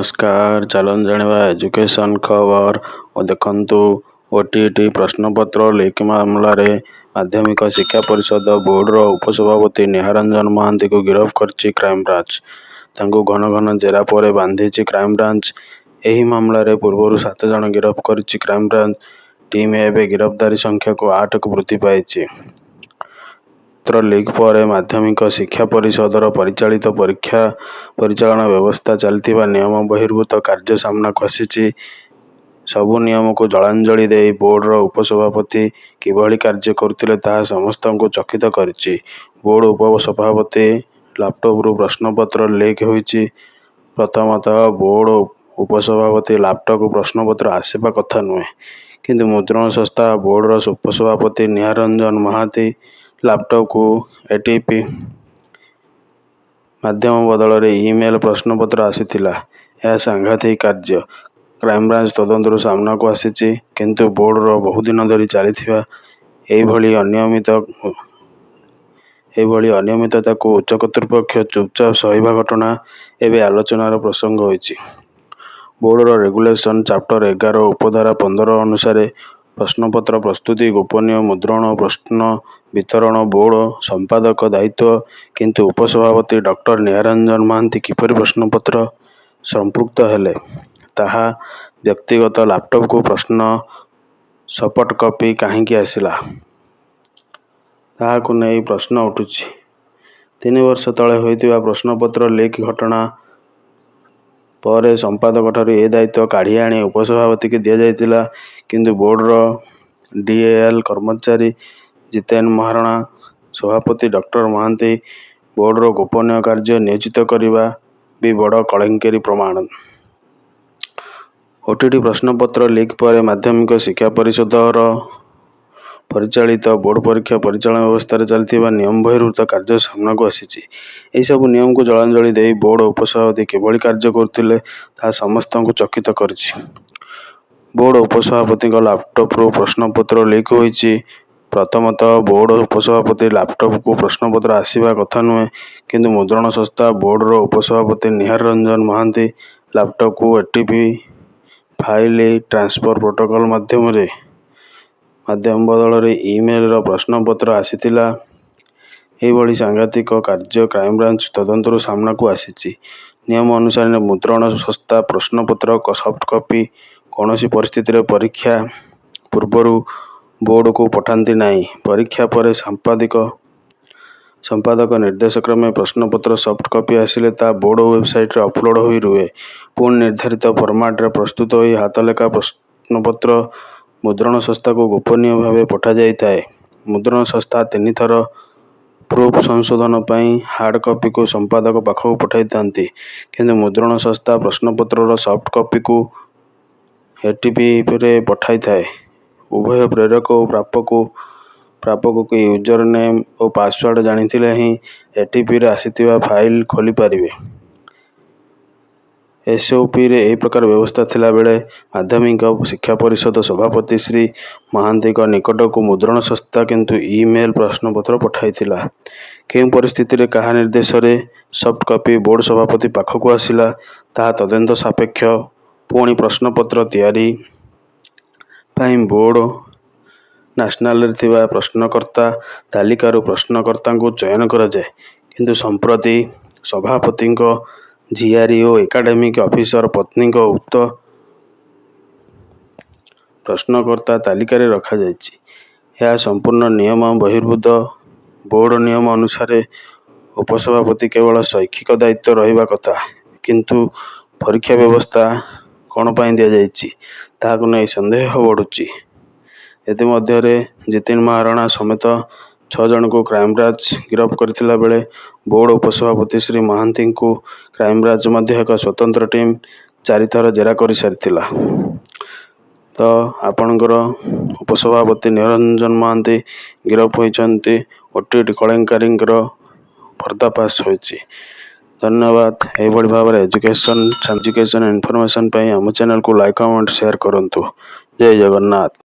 नमस्कार चलन जाना एजुकेशन खबर और देखु ओटीटी प्रश्नपत्र लीक मामलें माध्यमिक शिक्षा परिषद बोर्डर उपसभापति निहारंजन महांती को गिरफ्त कर क्राइमब्रांच घन घन जेरा पर बांधी क्राइमब्रांच। यही मामलें पूर्व 7 जन गिरफ्त कर क्राइमब्रांच टीम एवं गिरफ्तारी संख्या को 8 को वृद्धि पाई। लीक पर माध्यमिक शिक्षा परिषदर परिचालित परीक्षा परिचालन व्यवस्था चलती नियम बहिर्भूत कार्य सामना को आसी। सबु नियम को जलांजलि दे बोर्डर उपसभापति किभली कार्य करुले ताहा समस्त को चकित करिछि। बोर्ड उपसभापति लैपटॉप प्रश्नपत्र लीक होइछि। प्रथमतः बोर्ड उपसभापति लैपटॉप प्रश्नपत्र आसवा कथा नुहे, किंतु मुद्रण संस्था बोर्डर उपसभापति निहारंजन महांती लैपटॉप को एटीपी माध्यम बदल रे ईमेल प्रश्नपत्र आसीथिला। यह सांघातिक कार्य क्राइमब्रांच तदंतर सामना को आसी, किंतु बोर्डर बहुदिन धरी चली अनियमितता को उच्च कर्तृपक्ष चुपचाप सहिबा घटना एवं आलोचनार प्रसंग होइछि। बोर्डर रेगुलेशन चैप्टर 11 उपधारा 15 अनुसार प्रश्नपत्र प्रस्तुति गोपनीय मुद्रण प्रश्न वितरण बोर्ड संपादक दायित्व, किंतु उपसभापति डॉक्टर निहारंजन महांती किपरि प्रश्नपत्र संपृक्त हेले ताहा व्यक्तिगत लैपटॉप को प्रश्न सॉफ्ट कॉपी कहीं आसिला ताहाकु नहीं प्रश्न उठुछि। 3 वर्ष तले होइतिबा प्रश्नपत्र लीक घटना पर संपादक ठारू ए दायित्व काढ़ी आनी उपसभापति के दिया जाइतिला, किंतु बोर्डर डीएएल कर्मचारी जितेन महाराणा सभापति डॉक्टर महांती बोर्डर गोपनीय कार्य नियोजित करने भी बड़ कलंकेरी प्रमाण। ओटीटी प्रश्नपत्र लीक पर माध्यमिक शिक्षा परिषदर परिचालित बोर्ड परीक्षा परिचालन व्यवस्था चलती नियम बहिर्भूत कार्य सामना को आसी। सब नियम को जलांजलि दे बोर्ड उपसभापति किभली कार्य करुले ताहा समस्त को चकित करिछि। बोर्ड उपसभापति लैपटॉप प्रश्नपत्र लीक होइछि। प्रथमतः बोर्ड उपसभापति लैपटॉप को प्रश्नपत्र आसवा कथा नुहे, किंतु मुद्रण संस्था बोर्डर उपसभापति निहारंजन महांती लैपटॉप को एटीपी फाइल ट्रांसफर प्रोटोकॉल माध्यम बदल रे ईमेल प्रश्नपत्र आसीथिला। एभली सांघातिक कार्य क्राइमब्रांच तदंतर सामना को आसी। नियम अनुसार मुद्रण संस्था प्रश्नपत्र सॉफ्ट कॉपी कौन परिस्थिति रे परीक्षा पूर्वर बोर्ड को पठाती नहीं। परीक्षा पर संपादक निर्देश क्रमे प्रश्नपत्र सॉफ्ट कॉपी आसिले ता बोर्ड वेबसाइट रे अपलोड होई रुहे। पुनः निर्धारित फॉर्मेट रे प्रस्तुत होई हाथलेखा प्रश्नपत्र मुद्रण संस्था को गोपनीय भाव पठा जाई थाए। मुद्रण संस्था 3 थर प्रूफ संशोधन पई हार्ड कॉपी को संपादक पाखक पठाई थांती, किंतु मुद्रण संस्था प्रश्नपत्र सॉफ्ट कॉपी को एटीपी रे पठाई थाए। उभय प्रेरक और प्रापक को यूजर नेम और पासवर्ड जानिथिले ही एटीपी रे आसीथिबा फाइल खोली पारिबे। एसओपी रे एही प्रकार व्यवस्था थिला बेले माध्यमिक शिक्षा परिषद सभापति श्री महांती का निकट को मुद्रण संस्था किंतु ईमेल प्रश्नपत्र पठाइथिला। केउं परिस्थिति रे कहा निर्देश रे सॉफ्ट कॉपी बोर्ड सभापति पाखक आसिला ताहा तदंत सापेक्ष। पुणी प्रश्नपत्र तैयारी पाई बोर्ड नेशनल रे थिबा प्रश्नकर्ता तालिकारु प्रश्नकर्ता को चयन करा जाए, किंतु संप्रति सभापति झियारी और एकाडेमिक ऑफिसर पत्नी को उक्त प्रश्नकर्ता तालिकार रखा जाइछि। यह संपूर्ण नियम बहिर्भूत। बोर्ड नियम अनुसार उपसभापति केवल शैक्षिक दायित्व रहिबा कथा, किंतु परीक्षा व्यवस्था कौन पाई दिया जाइछि ताहाकु नै संदेह बढ़ुछि। इतिमध्य जितेन महाराणा समेत 6 जन को क्राइमब्रांच गिरफ्त करथिला बेले बोर्ड उपसभापति श्री महांती को क्राइमब्रांच मध्य एक स्वतंत्र टीम 4 थर जेरा कर सारिथिला। तो आपणकर उपसभापति निरंजन महांती गिरफ्त होइछन्ति। ओटीटी कलंकारी पर्दाफाश होइछि। धन्यवाद। एभली भाव एजुकेशन इनफॉरमेशन आम चैनल को लाइक कमेंट शेयर करंतु। जय जगन्नाथ।